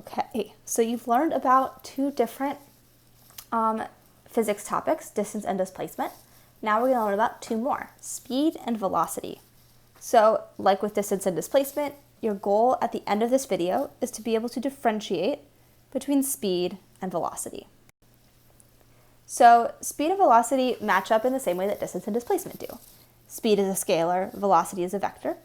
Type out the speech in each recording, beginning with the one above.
Okay, so you've learned about two different physics topics, distance and displacement. Now we're going to learn about two more, speed and velocity. So like with distance and displacement, your goal at the end of this video is to be able to differentiate between speed and velocity. So speed and velocity match up in the same way that distance and displacement do. Speed is a scalar, velocity is a vector.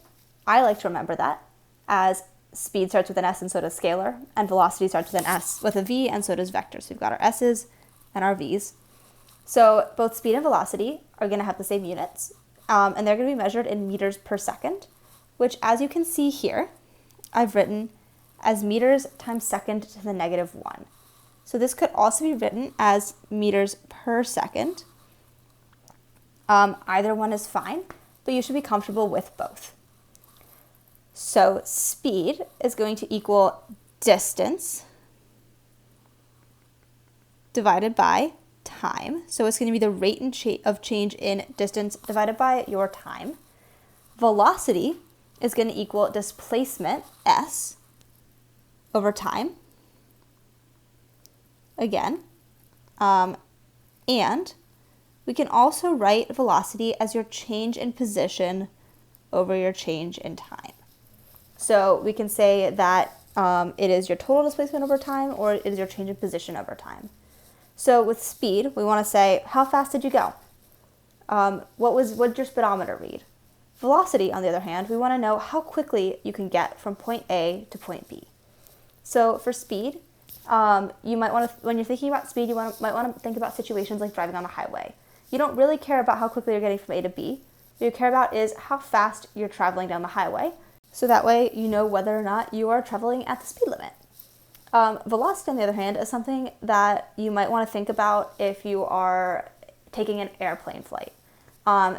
I like to remember that as speed starts with an S and so does scalar, and velocity starts with an S with a V and so does vector. So we've got our S's and our V's. So both speed and velocity are going to have the same units, and they're going to be measured in meters per second, which, as you can see here, I've written as meters times second to the -1. So this could also be written as meters per second. Either one is fine, but you should be comfortable with both. So speed is going to equal distance divided by time. So it's going to be the rate of change in distance divided by your time. Velocity is going to equal displacement, S, over time. Again. And we can also write velocity as your change in position over your change in time. So we can say that it is your total displacement over time, or it is your change in position over time. So with speed, we want to say, how fast did you go? What did your speedometer read? Velocity, on the other hand, we want to know how quickly you can get from point A to point B. So for speed, you might want to, when you're thinking about speed, might want to think about situations like driving on a highway. You don't really care about how quickly you're getting from A to B. What you care about is how fast you're traveling down the highway. So that way you know whether or not you are traveling at the speed limit. Velocity, on the other hand, is something that you might want to think about if you are taking an airplane flight.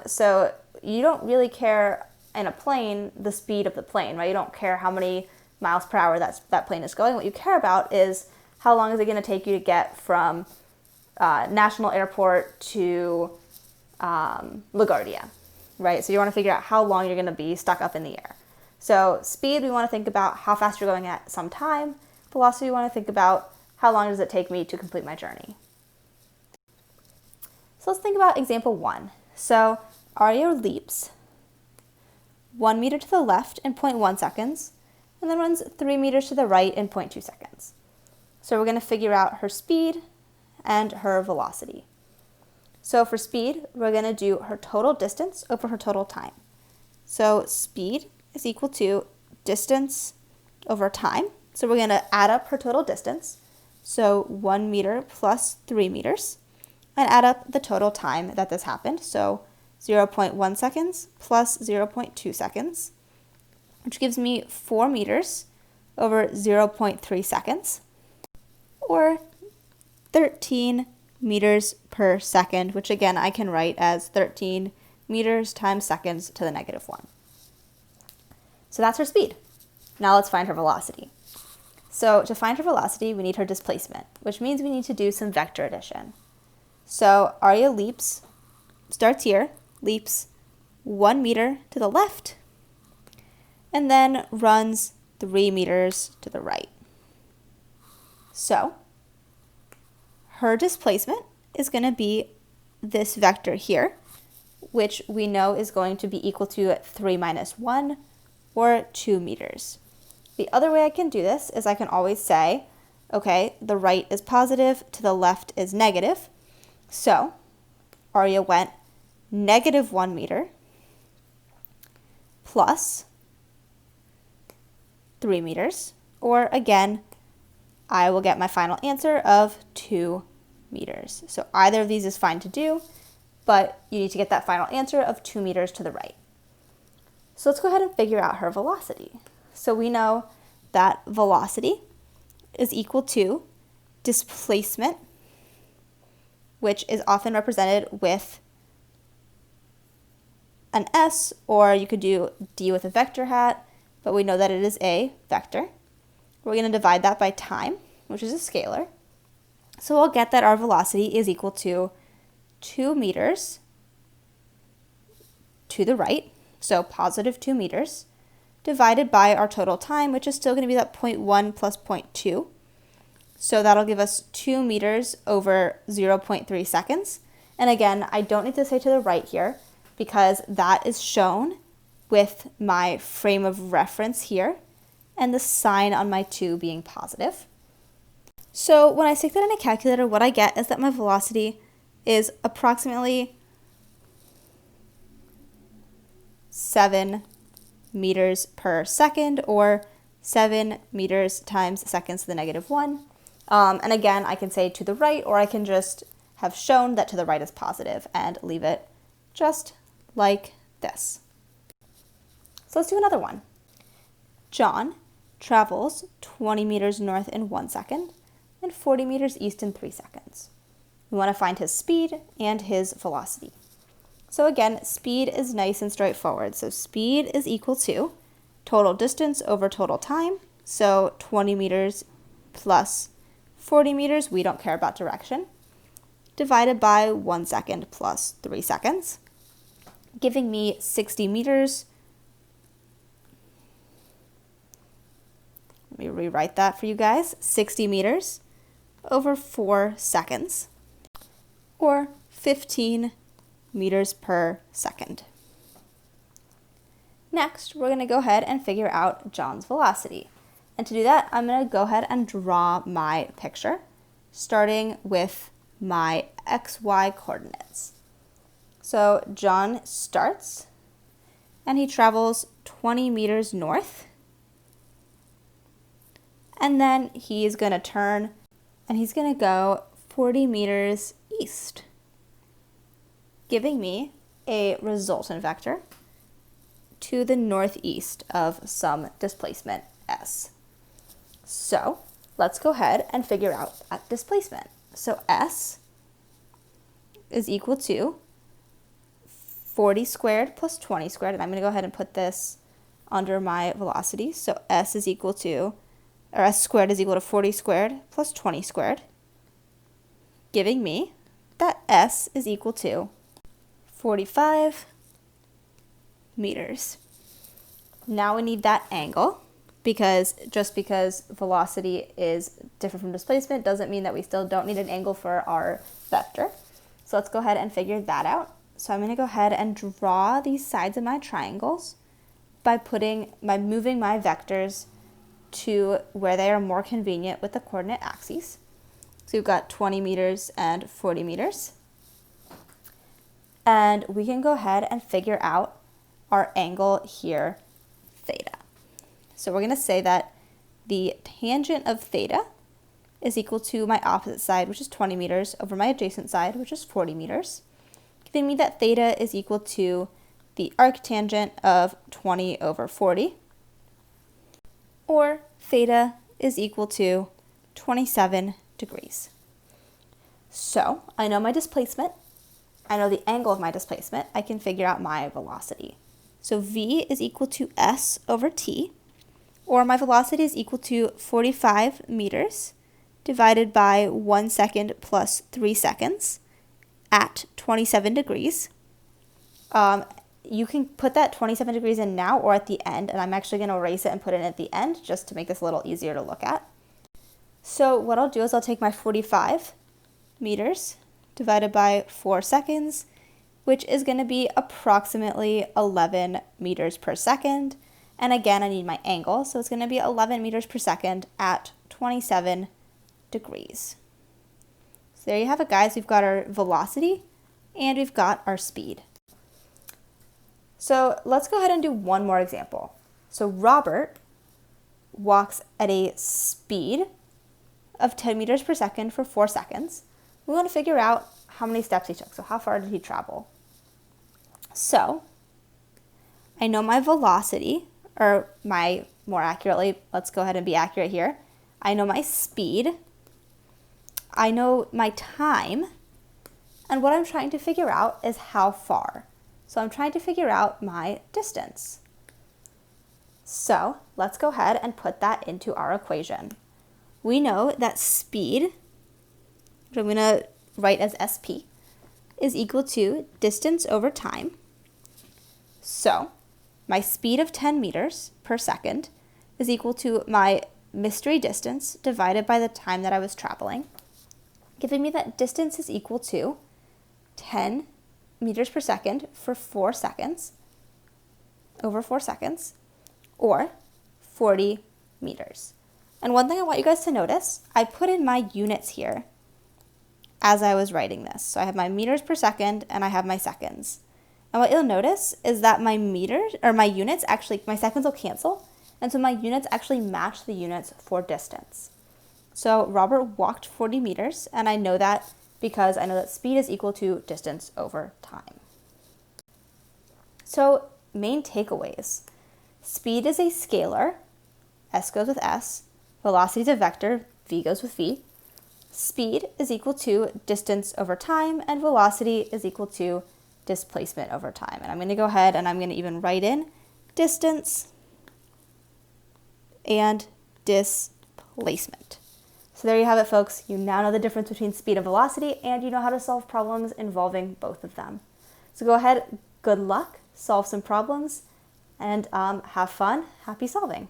So you don't really care in a plane the speed of the plane, right? You don't care how many miles per hour that plane is going. What you care about is how long is it going to take you to get from National Airport to LaGuardia, right? So you want to figure out how long you're going to be stuck up in the air. So speed, we want to think about how fast you're going at some time. Velocity, we want to think about how long does it take me to complete my journey. So let's think about example 1. So Arya leaps 1 meter to the left in 0.1 seconds, and then runs 3 meters to the right in 0.2 seconds. So we're going to figure out her speed and her velocity. So for speed, we're going to do her total distance over her total time. So speed is equal to distance over time. So we're going to add up her total distance. So 1 meter plus 3 meters, and add up the total time that this happened. So 0.1 seconds plus 0.2 seconds, which gives me 4 meters over 0.3 seconds, or 13 meters per second, which again I can write as 13 meters times seconds to the -1. So that's her speed. Now let's find her velocity. So to find her velocity, we need her displacement, which means we need to do some vector addition. So Arya leaps, starts here, leaps 1 meter to the left, and then runs 3 meters to the right. So her displacement is going to be this vector here, which we know is going to be equal to 3 minus 1, or 2 meters. The other way I can do this is I can always say, okay, the right is positive, to the left is negative. So Arya went -1 meter plus 3 meters, or again, I will get my final answer of 2 meters. So either of these is fine to do, but you need to get that final answer of 2 meters to the right. So let's go ahead and figure out her velocity. So we know that velocity is equal to displacement, which is often represented with an S, or you could do D with a vector hat, but we know that it is a vector. We're going to divide that by time, which is a scalar. So we'll get that our velocity is equal to 2 meters to the right, so positive 2 meters, divided by our total time, which is still going to be that 0.1 plus 0.2. So that'll give us 2 meters over 0.3 seconds. And again, I don't need to say to the right here because that is shown with my frame of reference here and the sign on my 2 being positive. So when I stick that in a calculator, what I get is that my velocity is approximately 7 meters per second, or 7 meters times seconds to the negative 1. And again, I can say to the right, or I can just have shown that to the right is positive and leave it just like this. So let's do another one. John travels 20 meters north in 1 second and 40 meters east in 3 seconds. We want to find his speed and his velocity. So again, speed is nice and straightforward. So speed is equal to total distance over total time. So 20 meters plus 40 meters, we don't care about direction, divided by 1 second plus 3 seconds, giving me 60 meters. Let me rewrite that for you guys. 60 meters over 4 seconds, or 15 meters per second. Next, we're going to go ahead and figure out John's velocity. And to do that, I'm going to go ahead and draw my picture, starting with my XY coordinates. So John starts, and he travels 20 meters north, and then he's going to turn, and he's going to go 40 meters east, giving me a resultant vector to the northeast of some displacement S. So let's go ahead and figure out that displacement. So S is equal to 40 squared plus 20 squared, and I'm going to go ahead and put this under my velocity. So S is equal to, or S squared is equal to 40 squared plus 20 squared, giving me that S is equal to 45 meters. Now we need that angle, because just because velocity is different from displacement doesn't mean that we still don't need an angle for our vector. So let's go ahead and figure that out. So I'm going to go ahead and draw these sides of my triangles by moving my vectors to where they are more convenient with the coordinate axes. So we've got 20 meters and 40 meters. And we can go ahead and figure out our angle here, theta. So we're going to say that the tangent of theta is equal to my opposite side, which is 20 meters, over my adjacent side, which is 40 meters, giving me that theta is equal to the arctangent of 20 over 40, or theta is equal to 27 degrees. So I know my displacement, I know the angle of my displacement, I can figure out my velocity. So V is equal to S over T, or my velocity is equal to 45 meters divided by 1 second plus 3 seconds at 27 degrees. You can put that 27 degrees in now or at the end, and I'm actually going to erase it and put it in at the end just to make this a little easier to look at. So what I'll do is I'll take my 45 meters divided by 4 seconds, which is going to be approximately 11 meters per second. And again, I need my angle, so it's going to be 11 meters per second at 27 degrees. So there you have it, guys. We've got our velocity and we've got our speed. So let's go ahead and do one more example. So Robert walks at a speed of 10 meters per second for 4 seconds. We want to figure out how many steps he took. So how far did he travel? So I know my velocity, or more accurately, let's go ahead and be accurate here. I know my speed. I know my time. And what I'm trying to figure out is how far. So I'm trying to figure out my distance. So let's go ahead and put that into our equation. We know that speed, which I'm going to write as SP, is equal to distance over time. So my speed of 10 meters per per second is equal to my mystery distance divided by the time that I was traveling, giving me that distance is equal to 10 meters per second for 4 seconds, over 4 seconds, or 40 meters. And one thing I want you guys to notice, I put in my units here as I was writing this. So I have my meters per second and I have my seconds. And what you'll notice is that my meters, or my units actually, my seconds will cancel. And so my units actually match the units for distance. So Robert walked 40 meters, and I know that because I know that speed is equal to distance over time. So main takeaways. Speed is a scalar, S goes with S. Velocity is a vector, V goes with V. Speed is equal to distance over time, and velocity is equal to displacement over time. And I'm going to go ahead and I'm going to even write in distance and displacement. So there you have it, folks. You now know the difference between speed and velocity, and you know how to solve problems involving both of them. So go ahead, good luck, solve some problems, and have fun. Happy solving.